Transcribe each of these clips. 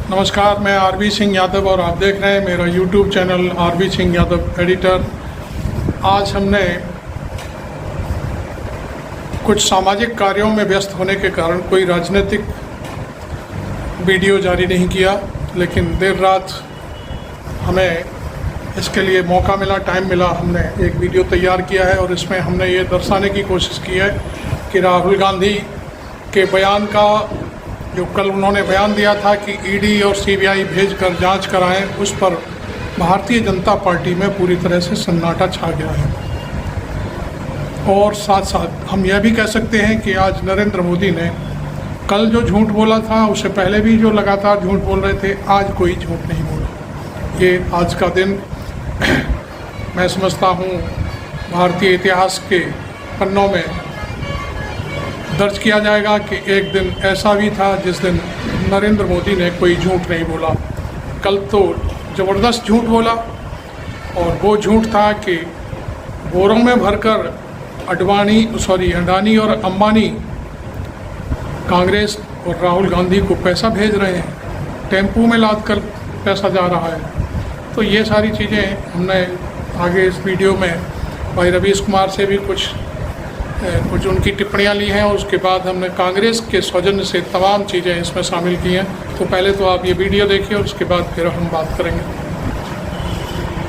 नमस्कार, मैं आरबी सिंह यादव और आप देख रहे हैं मेरा YouTube channel R B Singh Yadav editor. आज हमने कुछ सामाजिक कार्यों में व्यस्त होने के कारण कोई राजनीतिक वीडियो जारी नहीं किया, लेकिन देर रात हमें इसके लिए मौका मिला, टाइम मिला, हमने एक वीडियो तैयार किया है और इसमें हमने ये दर्शाने की कोशिश की है कि राहुल गांधी के बयान का जो कल उन्होंने बयान दिया था कि ईडी और सीबीआई भेजकर जांच कराएं, उस पर भारतीय जनता पार्टी में पूरी तरह से सन्नाटा छा गया है। और साथ साथ हम यह भी कह सकते हैं कि आज नरेंद्र मोदी ने कल जो झूठ बोला था, उससे पहले भी जो लगातार झूठ बोल रहे थे, आज कोई झूठ नहीं बोला। ये आज का दिन मैं समझता हूँ भारतीय इतिहास के पन्नों में दर्ज किया जाएगा कि एक दिन ऐसा भी था जिस दिन नरेंद्र मोदी ने कोई झूठ नहीं बोला। कल तो ज़बरदस्त झूठ बोला और वो झूठ था कि बोरों में भरकर अडानी और अंबानी कांग्रेस और राहुल गांधी को पैसा भेज रहे हैं, टेम्पू में लाद कर पैसा जा रहा है। तो ये सारी चीज़ें हमने आगे इस वीडियो में भाई रवीश कुमार से भी कुछ उनकी टिप्पणियां ली हैं और उसके बाद हमने कांग्रेस के सौजन्य से तमाम चीज़ें इसमें शामिल की हैं। तो पहले तो आप ये वीडियो देखिए और उसके बाद फिर हम बात करेंगे।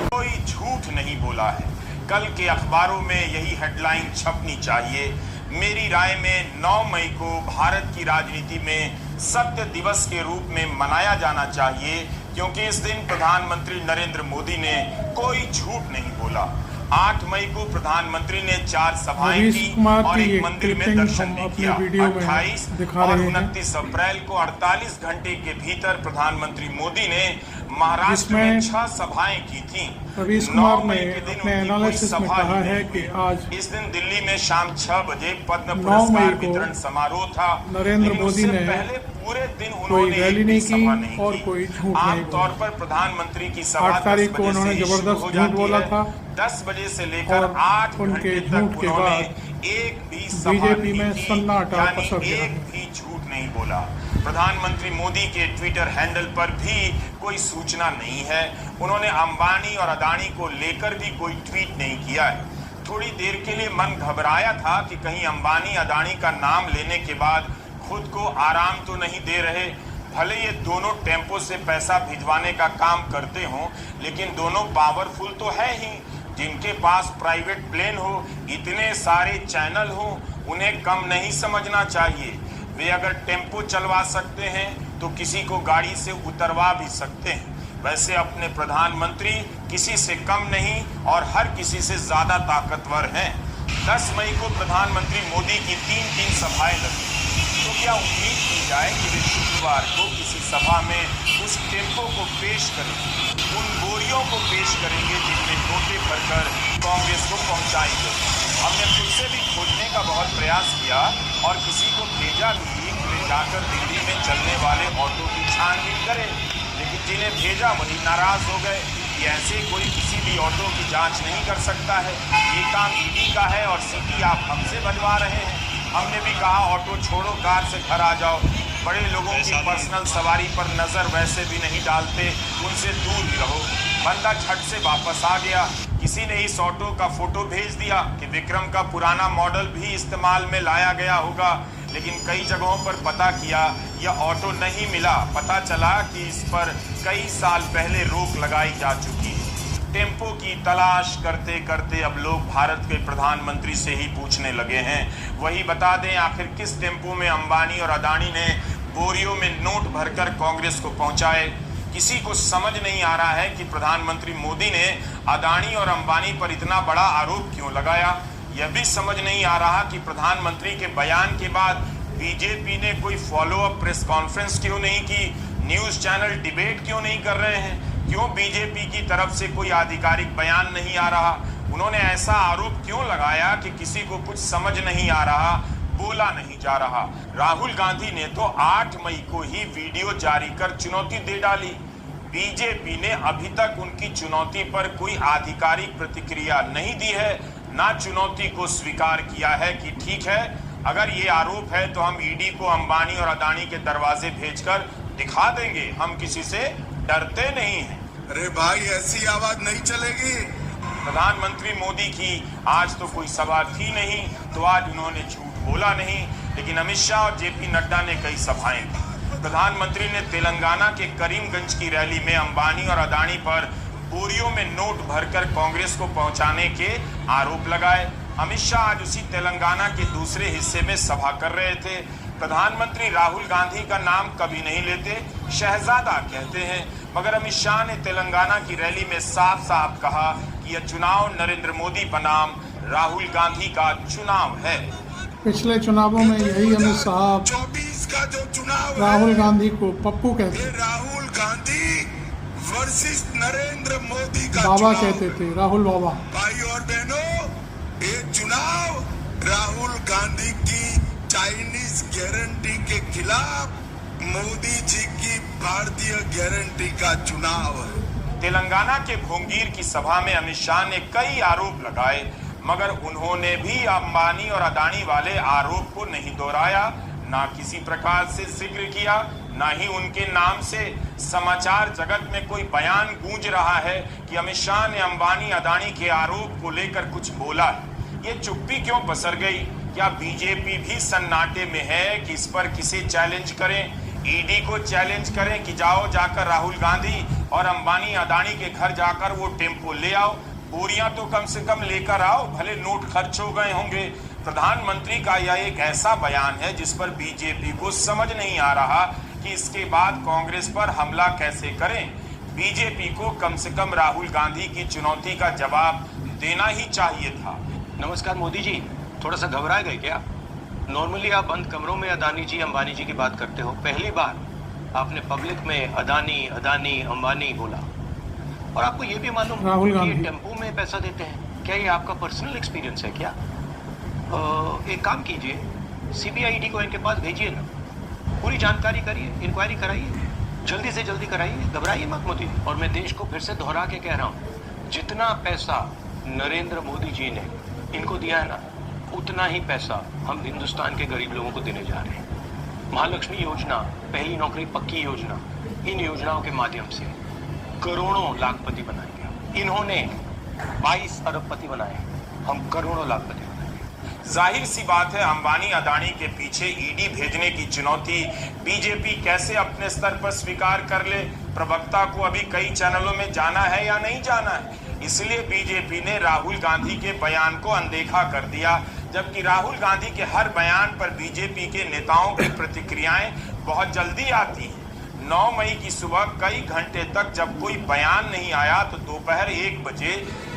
कोई झूठ नहीं बोला है। कल के अखबारों में यही हेडलाइन छपनी चाहिए। मेरी राय में 9 मई को भारत की राजनीति में सत्य दिवस के रूप में मनाया जाना चाहिए, क्योंकि इस दिन प्रधानमंत्री नरेंद्र मोदी ने कोई झूठ नहीं बोला। 8 मई को प्रधानमंत्री ने 4 सभाएं की और एक मंदिर में दर्शन भी किया। 28 और 29 अप्रैल को 48 घंटे के भीतर प्रधानमंत्री मोदी ने महाराष्ट्र में 6 सभाएं की थी। 9 मई के दिन उनकी कोई सभा है कि आज इस दिन दिल्ली में शाम 6 बजे पद्म पुरस्कार वितरण समारोह था। नरेंद्र मोदी ने पहले पूरे दिन उन्होंने रैली नहीं की और कोई झूठ नहीं बोला। आमतौर पर प्रधानमंत्री की सभा 8 तारीख को उन्होंने जबरदस्त झूठ बोला था। 10 बजे से लेकर 8 घंटे तक उन्होंने एक भी बीजेपी में सन्नाटा पसर गया। एक भी झूठ नहीं बोला। प्रधानमंत्री मोदी के ट्विटर हैंडल पर भी कोई सूचना नहीं है। उन्होंने अंबानी और अडानी को लेकर भी कोई ट्वीट नहीं किया है। थोड़ी देर के लिए मन घबराया था कि कहीं अंबानी अडानी का नाम लेने के बाद खुद को आराम तो नहीं दे रहे। भले ये दोनों टेम्पो से पैसा भिजवाने का काम करते हों, लेकिन दोनों पावरफुल तो है ही। जिनके पास प्राइवेट प्लेन हो, इतने सारे चैनल हो, उन्हें कम नहीं समझना चाहिए। वे अगर टेम्पो चलवा सकते हैं तो किसी को गाड़ी से उतरवा भी सकते हैं। वैसे अपने प्रधानमंत्री किसी से कम नहीं और हर किसी से ज्यादा ताकतवर हैं। 10 मई को प्रधानमंत्री मोदी की 3 सभाएं लगी, तो क्या उम्मीद की जाए कि वे शुक्रवार को किसी सभा में उस टेम्पो को पेश करेंगे, उन बोरियों को पेश करेंगे जिनमें नोटें भरकर कांग्रेस को पहुंचाई गई। हमने खुद से भी खोजने का बहुत प्रयास किया और किसी को भेजा भी कि वे जाकर दिल्ली में चलने वाले ऑटो की छानबीन करें, लेकिन जिन्हें भेजा वही नाराज हो गए कि ऐसे कोई किसी भी ऑटो की जांच नहीं कर सकता है, ये काम ईडी का है और सीटी आप हमसे बनवा रहे हैं। हमने भी कहा ऑटो छोड़ो, कार से घर आ जाओ। बड़े लोगों की पर्सनल सवारी पर नजर वैसे भी नहीं डालते, उनसे दूर ही रहो। बंदा झट से वापस आ गया। किसी ने इस ऑटो का फोटो भेज दिया कि विक्रम का पुराना मॉडल भी इस्तेमाल में लाया गया होगा, लेकिन कई जगहों पर पता किया यह ऑटो नहीं मिला। पता चला कि इस पर कई साल पहले रोक लगाई जा चुकी है। टेम्पो की तलाश करते करते अब लोग भारत के प्रधानमंत्री से ही पूछने लगे हैं। वही बता दें आखिर किस टेम्पो में अंबानी और अडानी ने बोरियों में नोट भरकर कांग्रेस को पहुंचाए। किसी को समझ नहीं आ रहा है कि प्रधानमंत्री मोदी ने अडानी और अंबानी पर इतना बड़ा आरोप क्यों लगाया। यह भी समझ नहीं आ रहा कि प्रधानमंत्री के बयान के बाद बीजेपी ने कोई फॉलो अप प्रेस कॉन्फ्रेंस क्यों नहीं की, न्यूज चैनल डिबेट क्यों नहीं कर रहे हैं, क्यों बीजेपी की तरफ से कोई आधिकारिक बयान नहीं आ रहा। उन्होंने ऐसा आरोप क्यों लगाया कि किसी को कुछ समझ नहीं आ रहा, बोला नहीं जा रहा। राहुल गांधी ने तो 8 मई को ही वीडियो जारी कर चुनौती दे डाली। बीजेपी ने अभी तक उनकी चुनौती पर कोई आधिकारिक प्रतिक्रिया नहीं दी है, ना चुनौती को स्वीकार किया है कि ठीक है, अगर ये आरोप है तो हम ईडी को अंबानी और अडानी के दरवाजे भेजकर दिखा देंगे, हम किसी से डरते नहीं हैं। अरे भाई, ऐसी आवाज नहीं चलेगी। प्रधानमंत्री मोदी की आज तो कोई सभा थी नहीं, तो आज उन्होंने झूठ बोला नहीं, लेकिन अमित शाह और जेपी नड्डा ने कई सभाएं की। प्रधानमंत्री ने तेलंगाना के करीमगंज की रैली में अंबानी और अदानी पर बोरियों में नोट भरकर कांग्रेस को पहुंचाने के आरोप लगाए। अमित शाह आज उसी तेलंगाना के दूसरे हिस्से में सभा कर रहे थे। प्रधानमंत्री राहुल गांधी का नाम कभी नहीं लेते, शहजादा कहते हैं, मगर अमित शाह ने तेलंगाना की रैली में साफ साफ कहा कि यह चुनाव नरेंद्र मोदी बनाम राहुल गांधी का चुनाव है। पिछले चुनावों में यही अमित साहब 24 का जो चुनाव राहुल गांधी को पप्पू कहते ये राहुल गांधी वर्सेस नरेंद्र मोदी का बाबा चुनाव कहते थे, राहुल बाबा। भाई और बहनों, ये चुनाव राहुल गांधी की चाइनीज गारंटी के खिलाफ मोदी जी की भारतीय गारंटी का चुनाव है। तेलंगाना के भोंगीर की सभा में अमित शाह ने कई आरोप लगाए, मगर उन्होंने भी अंबानी और अदानी वाले आरोप को नहीं दोहराया, ना किसी प्रकार से जिक्र किया, ना ही उनके नाम से समाचार जगत में कोई बयान गूंज रहा है कि अमित शाह ने अंबानी अदानी के आरोप को लेकर कुछ बोला है। ये चुप्पी क्यों पसर गई? क्या बीजेपी भी सन्नाटे में है कि इस पर किसे चैलेंज करें? ईडी को चैलेंज करें कि जाओ जाकर राहुल गांधी और अंबानी अदानी के घर जाकर वो टेम्पो ले आओ, बोरियां तो कम से कम लेकर आओ, भले नोट खर्च हो गए होंगे। प्रधानमंत्री का यह एक ऐसा बयान है जिस पर बीजेपी को समझ नहीं आ रहा कि इसके बाद कांग्रेस पर हमला कैसे करें। बीजेपी को कम से कम राहुल गांधी की चुनौती का जवाब देना ही चाहिए था। नमस्कार मोदी जी, थोड़ा सा घबरा गए क्या? नॉर्मली आप बंद कमरों में अदानी जी अंबानी जी की बात करते हो, पहली बार आपने पब्लिक में अदानी अदानी अंबानी बोला। और आपको ये भी मालूम राहुल कि ये गांधी टेम्पो में पैसा देते हैं, क्या ये आपका पर्सनल एक्सपीरियंस है क्या? एक काम कीजिए, सीबीआईडी को इनके पास भेजिए ना, पूरी जानकारी करिए, इंक्वायरी कराइए, जल्दी से जल्दी कराइए, घबराइए मत मोदी। और मैं देश को फिर से दोहरा के कह रहा हूँ, जितना पैसा नरेंद्र मोदी जी ने इनको दिया है ना, उतना ही पैसा हम हिंदुस्तान के गरीब लोगों को देने जा रहे हैं। महालक्ष्मी योजना, पहली नौकरी पक्की योजना, इन योजनाओं के माध्यम से करोड़ों लाखपति बनाएंगे। इन्होंने 22 अरबपति बनाए, हम करोड़ों लाखपति बनाएंगे। जाहिर सी बात है, अंबानी अदानी के पीछे ईडी भेजने की चुनौती बीजेपी कैसे अपने स्तर पर स्वीकार कर ले? प्रवक्ता को अभी कई चैनलों में जाना है या नहीं जाना है, इसलिए बीजेपी ने राहुल गांधी के बयान को अनदेखा कर दिया, जबकि राहुल गांधी के हर बयान पर बीजेपी के नेताओं की प्रतिक्रियाएं बहुत जल्दी आती हैं। 9 मई की सुबह कई घंटे तक जब कोई बयान नहीं आया तो दोपहर 1 बजे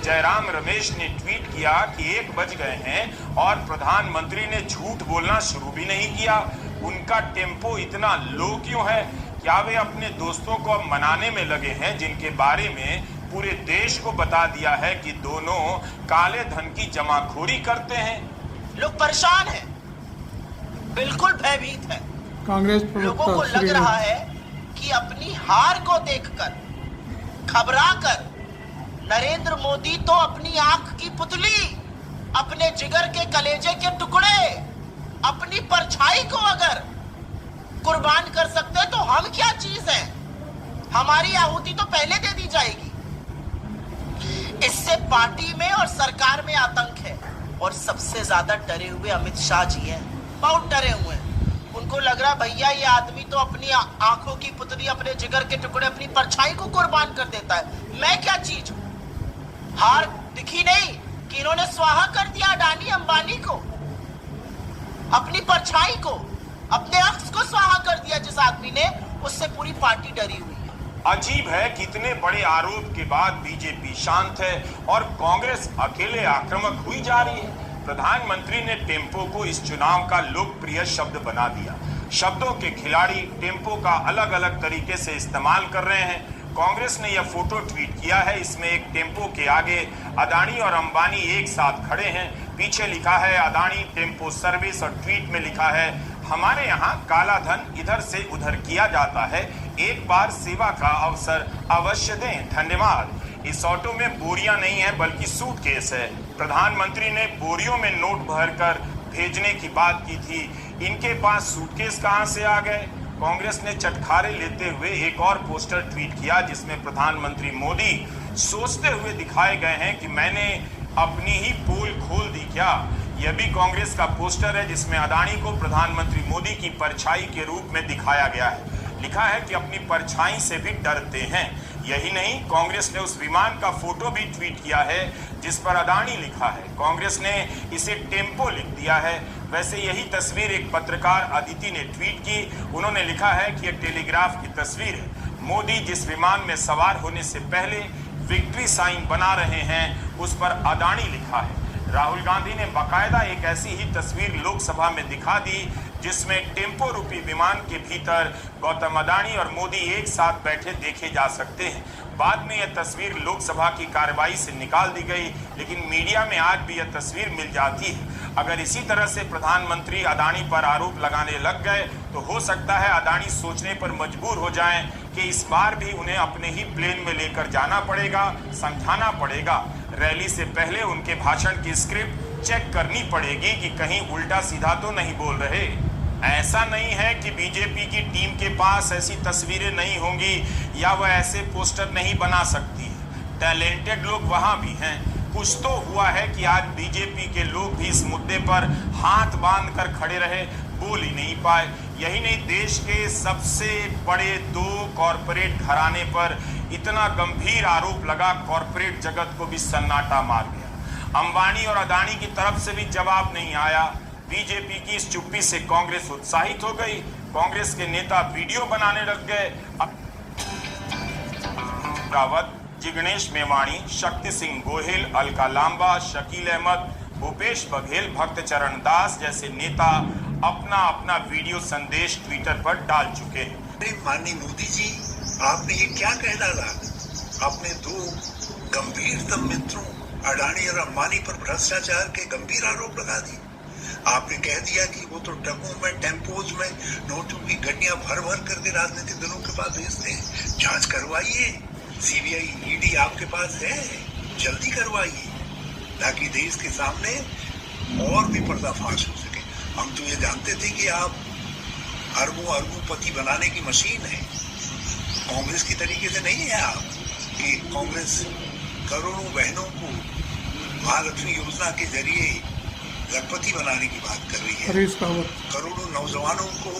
जयराम रमेश ने ट्वीट किया कि 1 बज गए हैं और प्रधानमंत्री ने झूठ बोलना शुरू भी नहीं किया। उनका टेम्पो इतना लो क्यों है? क्या वे अपने दोस्तों को अब मनाने में लगे हैं जिनके बारे में पूरे देश को बता दिया है कि दोनों काले धन की जमाखोरी करते हैं? लोग परेशान हैं, बिल्कुल भयभीत हैं। कांग्रेस लोगों को प्रवक्ता लग रहा है कि अपनी हार को देखकर घबराकर नरेंद्र मोदी तो अपनी आंख की पुतली, अपने जिगर के कलेजे के टुकड़े, अपनी परछाई को अगर कुर्बान कर सकते हैं तो हम क्या चीज हैं? हमारी आहुति तो पहले दे दी जाएगी। इससे पार्टी में और सरकार में आतंक है और सबसे ज्यादा डरे हुए अमित शाह जी हैं, बहुत डरे हुए हैं। उनको लग रहा है भैया ये आदमी तो अपनी आंखों की पुतली, अपने जिगर के टुकड़े, अपनी परछाई को कुर्बान कर देता है, मैं क्या चीज हूं? हार दिखी नहीं कि इन्होंने स्वाहा कर दिया अडानी अंबानी को, अपनी परछाई को, अपने अक्स को स्वाहा कर दिया जिस आदमी ने, उससे पूरी पार्टी डरी हुई है। अजीब है कि इतने बड़े आरोप के बाद बीजेपी शांत है और कांग्रेस अकेले आक्रामक हुई जा रही है। प्रधानमंत्री ने टेम्पो को इस चुनाव का लोकप्रिय शब्द बना दिया। शब्दों के खिलाड़ी टेम्पो का अलग अलग तरीके से इस्तेमाल कर रहे हैं। कांग्रेस ने यह फोटो ट्वीट किया है, इसमें एक टेम्पो के आगे अदानी और अंबानी एक साथ खड़े हैं, पीछे लिखा है अदानी टेम्पो सर्विस और ट्वीट में लिखा है हमारे यहाँ काला धन इधर से उधर किया जाता है, एक बार सेवा का अवसर अवश्य दें, धन्यवाद। इस ऑटो में बोरियां नहीं है बल्कि सूटकेस है। प्रधानमंत्री ने बोरियों में नोट भरकर भेजने की बात की थी, इनके पास सूटकेस कहां से आ गए? कांग्रेस ने चटखारे लेते हुए एक और पोस्टर ट्वीट किया जिसमें प्रधानमंत्री मोदी सोचते हुए दिखाए गए हैं कि मैंने अपनी ही पोल खोल दी क्या। यह भी कांग्रेस का पोस्टर है जिसमें अदानी को प्रधानमंत्री मोदी की परछाई के रूप में दिखाया गया है। लिखा है कि अपनी परछाई से भी डरते हैं। यही नहीं, कांग्रेस ने उस विमान का फोटो भी ट्वीट किया है जिस पर अदानी लिखा है। कांग्रेस ने इसे टेम्पो लिख दिया है। वैसे यही तस्वीर एक पत्रकार अदिति ने ट्वीट की। उन्होंने लिखा है कि यह टेलीग्राफ की तस्वीर है। मोदी जिस विमान में सवार होने से पहले विक्ट्री साइन बना रहे हैं उस पर अदानी लिखा है। राहुल गांधी ने बाकायदा एक ऐसी ही तस्वीर लोकसभा में दिखा दी जिसमें टेम्पो रूपी विमान के भीतर गौतम अदानी और मोदी एक साथ बैठे देखे जा सकते हैं। बाद में यह तस्वीर लोकसभा की कार्रवाई से निकाल दी गई, लेकिन मीडिया में आज भी यह तस्वीर मिल जाती है। अगर इसी तरह से प्रधानमंत्री अदानी पर आरोप लगाने लग गए तो हो सकता है अदानी सोचने पर मजबूर हो जाएं कि इस बार भी उन्हें अपने ही प्लेन में लेकर जाना पड़ेगा, समझाना पड़ेगा। रैली से पहले उनके भाषण की स्क्रिप्ट चेक करनी पड़ेगी कि कहीं उल्टा सीधा तो नहीं बोल रहे। ऐसा नहीं है कि बीजेपी की टीम के पास ऐसी तस्वीरें नहीं होंगी या वह ऐसे पोस्टर नहीं बना सकती है। टैलेंटेड लोग वहां भी हैं। कुछ तो हुआ है कि आज बीजेपी के लोग भी इस मुद्दे पर हाथ बांध कर खड़े रहे, बोल ही नहीं पाए। यही नहीं, देश के सबसे बड़े दो कॉरपोरेट घराने पर इतना गंभीर आरोप लगा, कॉरपोरेट जगत को भी सन्नाटा मार गया। अंबानी और अदानी की तरफ से भी जवाब नहीं आया। बीजेपी की इस चुप्पी से कांग्रेस उत्साहित हो गई। कांग्रेस के नेता वीडियो बनाने लग गए। रावत, जिग्नेश मेवाणी, शक्ति सिंह गोहिल, अलका लांबा, शकील अहमद, भूपेश बघेल, भक्त चरण दास जैसे नेता अपना अपना वीडियो संदेश ट्विटर पर डाल चुके हैं। माननीय मोदी जी, आपने ये क्या कह डाला? अपने दो गंभीरतम मित्रों अडानी और अंबानी पर भ्रष्टाचार के गंभीर आरोप लगा दिए। आपने कह दिया कि वो तो ट्रकों में, टेम्पोज में नोटों की गड्डियां भर भर करके राजनीतिक दलों के पास भेजते हैं। जांच करवाइए, सीबीआई, ईडी आपके पास है, जल्दी करवाइए ताकि देश के सामने और भी पर्दाफाश हो सके। हम तो ये जानते थे कि आप अरबों पति बनाने की मशीन है। कांग्रेस की तरीके से नहीं है आप कि कांग्रेस करोड़ों बहनों को महालक्ष्मी योजना के जरिए लखपति बनाने की बात कर रही है। करोड़ों नौजवानों को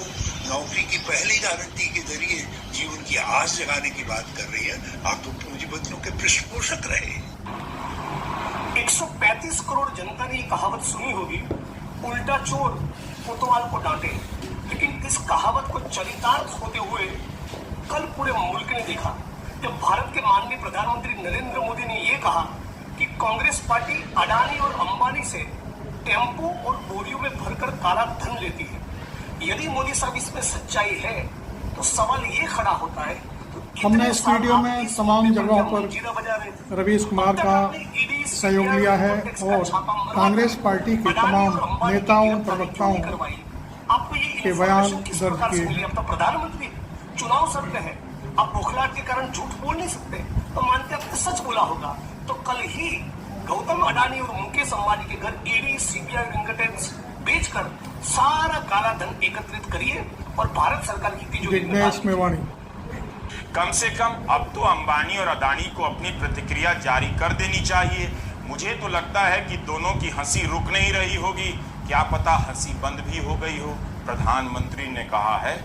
नौकरी की पहली गारंटी के जरिए जीवन की आस जगाने की बात कर रही है। आप तो पूंजीपतियों के पृष्ठपोषक रहे। 135 करोड़ जनता ने ये कहावत सुनी होगी, उल्टा चोर कोतवाल को डांटे। लेकिन इस कहावत को चरितार्थ होते हुए कल पूरे मुल्क ने देखा जब भारत के माननीय प्रधानमंत्री नरेंद्र मोदी ने ये कहा कि कांग्रेस पार्टी अडानी और अंबानी से टेम्पो और बोरियों में भरकर काला धन लेती है। यदि मोदी साहब इसमें सच्चाई है तो सवाल ये खड़ा होता है, हमने इस वीडियो में तमाम जगहों पर रवीश कुमार का सहयोग लिया है और कांग्रेस पार्टी के तमाम नेताओं, प्रवक्ताओं के बयान दर्ज किए। अब तो प्रधानमंत्री चुनाव सर पे है, आप बौखलाहट के कारण झूठ बोल नहीं सकते, तो मानते आपने सच बोला होगा। तो कल ही गौतम अडानी और मुकेश अंबानी के घर ईडी, सीबीआई फिंगरटिप्स बेचकर सारा काला धन एकत्रित करिए और भारत सरकार की तिजोरी कम से कम अब तो अंबानी और अडानी को अपनी प्रतिक्रिया जारी कर देनी चाहिए। मुझे तो लगता है कि दोनों की हंसी रुक नहीं रही होगी, क्या पता हंसी बंद भी हो गई हो। प्रधानमंत्री ने कहा है,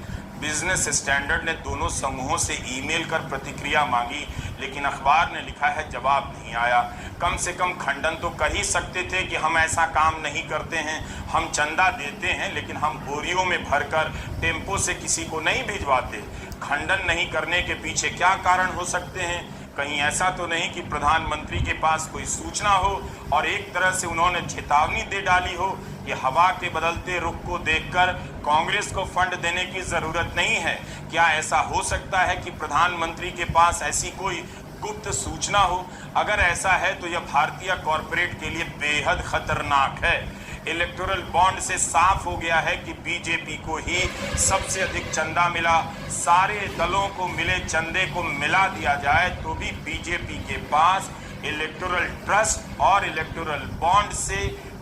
बिजनेस स्टैंडर्ड ने दोनों समूहों से ईमेल कर प्रतिक्रिया मांगी, लेकिन अखबार ने लिखा है जवाब नहीं आया। कम से कम खंडन तो कर ही सकते थे कि हम ऐसा काम नहीं करते हैं, हम चंदा देते हैं लेकिन हम बोरियों में भरकर टेम्पो से किसी को नहीं भिजवाते। खंडन नहीं करने के पीछे क्या कारण हो सकते हैं? कहीं ऐसा तो नहीं कि प्रधानमंत्री के पास कोई सूचना हो और एक तरह से उन्होंने चेतावनी दे डाली हो कि हवा के बदलते रुख को देखकर कांग्रेस को फंड देने की जरूरत नहीं है। क्या ऐसा हो सकता है कि प्रधानमंत्री के पास ऐसी कोई गुप्त सूचना हो? अगर ऐसा है तो यह भारतीय कॉरपोरेट के लिए बेहद खतरनाक है। इलेक्टोरल बॉन्ड से साफ हो गया है कि बीजेपी को ही सबसे अधिक चंदा मिला। सारे दलों को मिले चंदे को मिला दिया जाए तो भी बीजेपी के पास इलेक्टोरल ट्रस्ट और इलेक्टोरल बॉन्ड से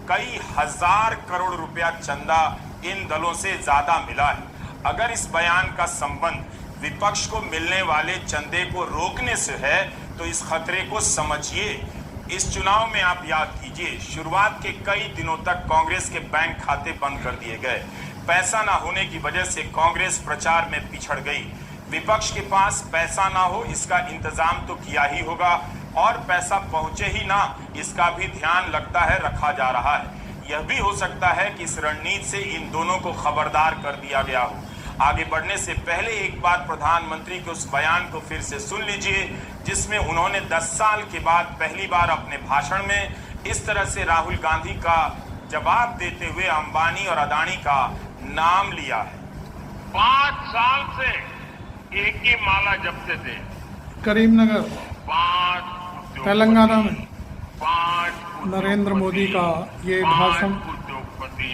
कई हजार करोड़ रुपया चंदा इन दलों से ज्यादा मिला है। अगर इस बयान का संबंध विपक्ष को मिलने वाले चंदे को रोकने से है तो इस खतरे को समझिए। इस चुनाव में आप याद कीजिए, शुरुआत के कई दिनों तक कांग्रेस के बैंक खाते बंद कर दिए गए। पैसा ना होने की वजह से कांग्रेस प्रचार में पिछड़ गई। विपक्ष के पास पैसा ना हो इसका इंतजाम तो किया ही होगा, और पैसा पहुंचे ही ना इसका भी ध्यान लगता है रखा जा रहा है। यह भी हो सकता है कि इस रणनीति से इन दोनों को खबरदार कर दिया गया हो। आगे बढ़ने से पहले एक बार प्रधानमंत्री के उस बयान को फिर से सुन लीजिए, जिसमें उन्होंने 10 साल के बाद पहली बार अपने भाषण में इस तरह से राहुल गांधी का जवाब देते हुए अंबानी और अदानी का नाम लिया है। 5 साल से एक ही माला जपते थे। करीमनगर 5 तेलंगाना में 5 नरेंद्र मोदी का ये भाषण उद्योगपति,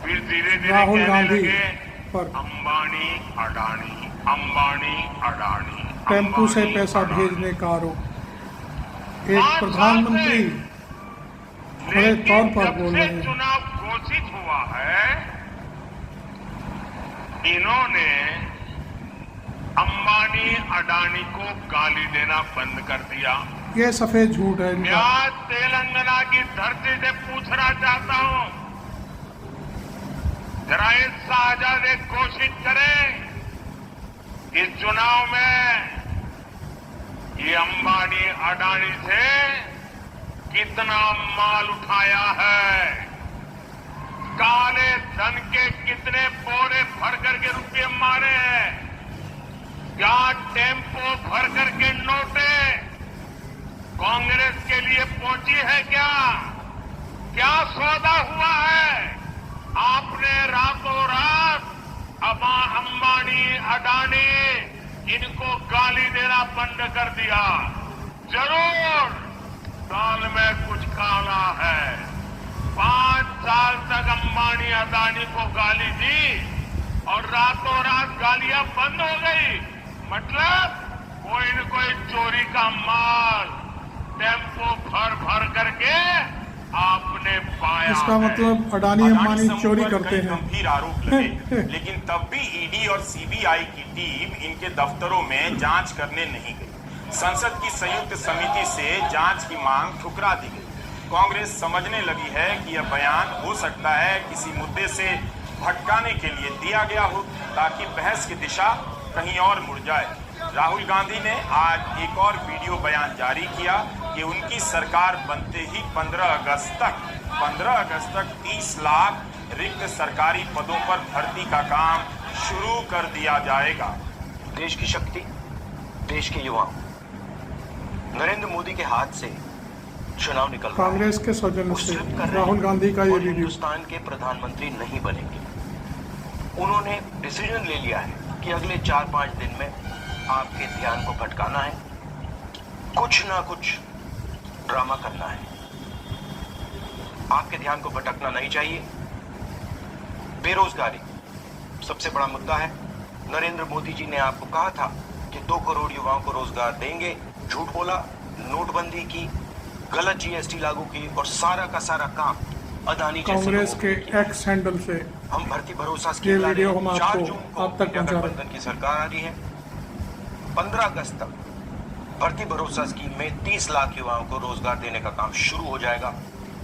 फिर धीरे धीरे राहुल कहने गांधी लगे पर अंबानी अडानी, अंबानी अडानी। टेम्पू से अंबानी, पैसा अडानी। भेजने का आरोप। एक 5 प्रधानमंत्री बड़े लेकिन तौर पर जब बोल से रहे हैं। चुनाव घोषित हुआ है, इन्होंने अंबानी अडानी को गाली देना बंद कर दिया। ये सफेद झूठ है इनका। मैं तेलंगाना की धरती से पूछना चाहता हूं, जरा इस शाहजहां ने घोषित करें कि चुनाव में ये अंबानी अडानी से कितना माल उठाया है, काले धन के कितने बोरे भर करके रुपये मारे हैं, क्या टेम्पो भर करके नोटे कांग्रेस के लिए पहुंची है, क्या सौदा हुआ है। आपने रातों रात अंबानी अडानी इनको गाली देना बंद कर दिया। जरूर दाल में कुछ काला है। 5 साल तक अंबानी अडानी को गाली दी और रातों रात गालियां बंद हो गई। मतलब कोई न कोई चोरी का माल टेम्पो भर भर करके आपने पाया। इसका है। मतलब अडानी अंबानी समूह चोरी पर करते कई हैं। गंभीर आरोप लगे, लेकिन तब भी ईडी और सीबीआई की टीम इनके दफ्तरों में जांच करने नहीं गई। संसद की संयुक्त समिति से जांच की मांग ठुकरा दी गई। कांग्रेस समझने लगी है कि यह बयान हो सकता है किसी मुद्दे से भटकाने के लिए दिया गया हो, ताकि बहस की दिशा कहीं और मुड़ जाए। राहुल गांधी ने आज एक और वीडियो बयान जारी किया कि उनकी सरकार बनते ही 15 अगस्त तक 30 लाख रिक्त सरकारी पदों पर भर्ती का काम शुरू कर दिया जाएगा। देश की शक्ति, देश के युवा, नरेंद्र मोदी के हाथ से चुनाव निकल रहा है। कांग्रेस के सौजन्य वो से स्लिप कर रहे राहुल हैं गांधी का ये और वीडियो। हिंदुस्तान के प्रधानमंत्री नहीं बनेंगे। उन्होंने डिसीजन ले लिया है कि अगले 4-5 दिन में आपके ध्यान को भटकाना है, कुछ ना कुछ ड्रामा करना है। आपके ध्यान को भटकना नहीं चाहिए। बेरोजगारी सबसे बड़ा मुद्दा है। नरेंद्र मोदी जी ने आपको कहा था कि 2 करोड़ युवाओं को रोजगार देंगे, झूठ बोला। नोटबंदी की, गलत जीएसटी लागू की और सारा का सारा काम अदानी जैसे कांग्रेस लोगों के ने किया। एक्स हैंडल से हम भर्ती भरोसा ये स्कीम ला रहे वीडियो हैं। हम 4 आपको जून को आप तक पहुंचा रहे हैं। गठबंधन की सरकार आ रही है। 15 अगस्त तक भर्ती भरोसा स्कीम में 30 लाख युवाओं को रोजगार देने का काम शुरू हो जाएगा।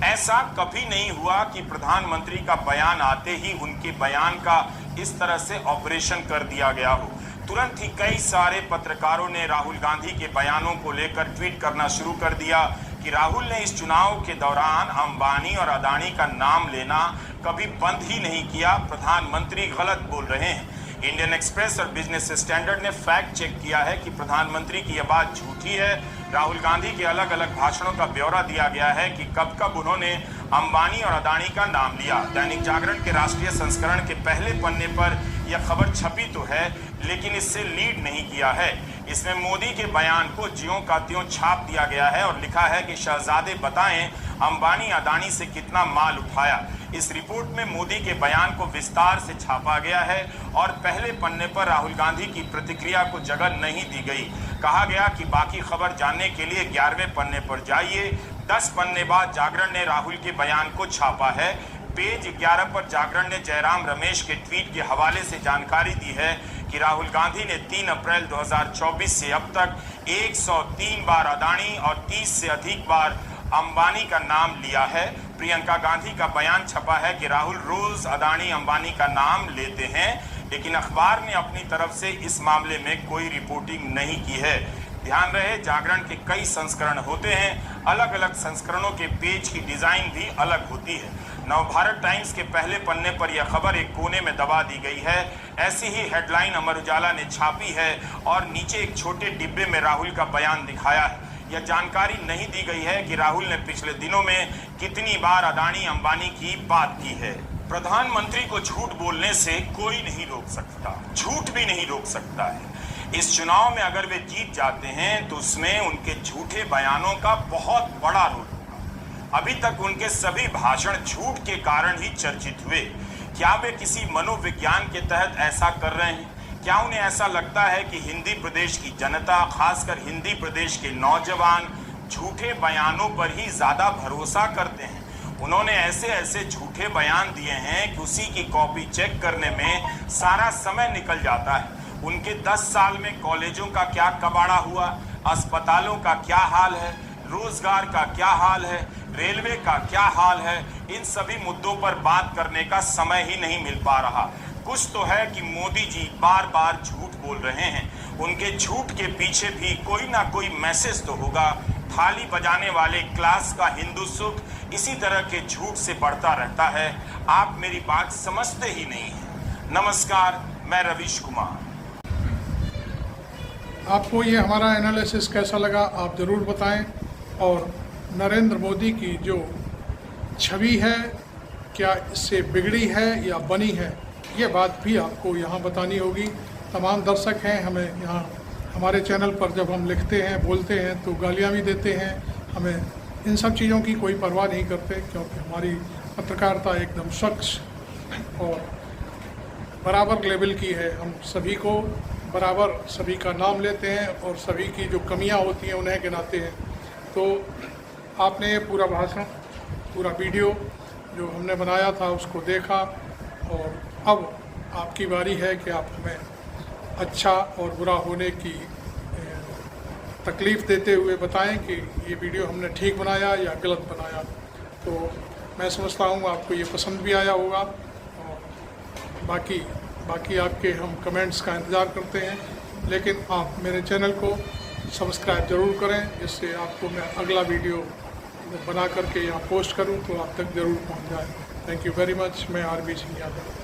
ऐसा कभी नहीं हुआ कि प्रधानमंत्री का बयान आते ही उनके बयान का इस तरह से ऑपरेशन कर दिया गया हो। तुरंत ही कई सारे पत्रकारों ने राहुल गांधी के बयानों को लेकर ट्वीट करना शुरू कर दिया कि राहुल ने इस चुनाव के दौरान अंबानी और अदानी का नाम लेना कभी बंद ही नहीं किया, प्रधानमंत्री गलत बोल रहे हैं। इंडियन एक्सप्रेस और बिजनेस स्टैंडर्ड ने फैक्ट चेक किया है कि प्रधानमंत्री की यह बात झूठी है। राहुल गांधी के अलग अलग भाषणों का ब्यौरा दिया गया है कि कब कब उन्होंने अंबानी और अदानी का नाम लिया। दैनिक जागरण के राष्ट्रीय संस्करण के पहले पन्ने पर यह खबर छपी तो है, लेकिन इससे लीड नहीं किया है। इसमें मोदी के बयान को ज्यों का त्यों छाप दिया गया है और लिखा है कि शहजादे बताएं अंबानी अदानी से कितना माल उठाया। इस रिपोर्ट में मोदी के बयान को विस्तार से छापा गया है और पहले पन्ने पर राहुल गांधी की प्रतिक्रिया को जगह नहीं दी गई। कहा गया कि बाकी खबर जानने के लिए 11वें पन्ने पर जाइए। 10 पन्ने बाद जागरण ने राहुल के बयान को छापा है। पेज 11 पर जागरण ने जयराम रमेश के ट्वीट के हवाले से जानकारी दी है कि राहुल गांधी ने 3 अप्रैल 2024 से अब तक 103 बार अदानी और 30 से अधिक बार अंबानी का नाम लिया है। प्रियंका गांधी का बयान छपा है कि राहुल रोज अदानी अंबानी का नाम लेते हैं, लेकिन अखबार ने अपनी तरफ से इस मामले में कोई रिपोर्टिंग नहीं की है। ध्यान रहे, जागरण के कई संस्करण होते हैं, अलग अलग संस्करणों के पेज की डिजाइन भी अलग होती है। नवभारत टाइम्स के पहले पन्ने पर यह खबर एक कोने में दबा दी गई है। ऐसी ही हेडलाइन अमर उजाला ने छापी है और नीचे एक छोटे डिब्बे में राहुल का बयान दिखाया है। यह जानकारी नहीं दी गई है कि राहुल ने पिछले दिनों में कितनी बार अदानी अंबानी की बात की है। प्रधानमंत्री को झूठ बोलने से कोई नहीं रोक सकता, झूठ भी नहीं रोक सकता है। इस चुनाव में अगर वे जीत जाते हैं तो उसमें उनके झूठे बयानों का बहुत बड़ा रोल होगा। अभी तक उनके सभी भाषण झूठ के कारण ही चर्चित हुए। क्या वे किसी मनोविज्ञान के तहत ऐसा कर रहे हैं? क्या उन्हें ऐसा लगता है कि हिंदी प्रदेश की जनता, खासकर हिंदी प्रदेश के नौजवान झूठे बयानों पर ही ज्यादा भरोसा करते हैं? उन्होंने ऐसे ऐसे झूठे बयान दिए हैं कि उसी की कॉपी चेक करने में सारा समय निकल जाता है। उनके 10 साल में कॉलेजों का क्या कबाड़ा हुआ, अस्पतालों का क्या हाल है, रोजगार का क्या हाल है, रेलवे का क्या हाल है, इन सभी मुद्दों पर बात करने का समय ही नहीं मिल पा रहा। कुछ तो है कि मोदी जी बार बार झूठ बोल रहे हैं। उनके झूठ के पीछे भी कोई ना कोई मैसेज तो होगा। थाली बजाने वाले क्लास का हिंदू सुख इसी तरह के झूठ से बढ़ता रहता है। आप मेरी बात समझते ही नहीं हैं। नमस्कार, मैं रवीश कुमार। आपको ये हमारा एनालिसिस कैसा लगा आप ज़रूर बताएं। और नरेंद्र मोदी की जो छवि है, क्या इससे बिगड़ी है या बनी है, ये बात भी आपको यहाँ बतानी होगी। तमाम दर्शक हैं, हमें यहाँ हमारे चैनल पर जब हम लिखते हैं, बोलते हैं तो गालियाँ भी देते हैं। हमें इन सब चीज़ों की कोई परवाह नहीं करते, क्योंकि हमारी पत्रकारिता एकदम स्वच्छ और बराबर लेवल की है। हम सभी को बराबर सभी का नाम लेते हैं और सभी की जो कमियां होती हैं उन्हें गिनाते हैं। तो आपने ये पूरा भाषण, पूरा वीडियो जो हमने बनाया था उसको देखा, और अब आपकी बारी है कि आप हमें अच्छा और बुरा होने की तकलीफ़ देते हुए बताएं कि ये वीडियो हमने ठीक बनाया या गलत बनाया। तो मैं समझता हूँ आपको ये पसंद भी आया होगा, और बाकी आपके हम कमेंट्स का इंतज़ार करते हैं। लेकिन आप मेरे चैनल को सब्सक्राइब ज़रूर करें, जिससे आपको मैं अगला वीडियो बना करके यहाँ पोस्ट करूँ तो आप तक ज़रूर पहुँच जाए। Thank you very much. मैं आरबी सिंह यादव।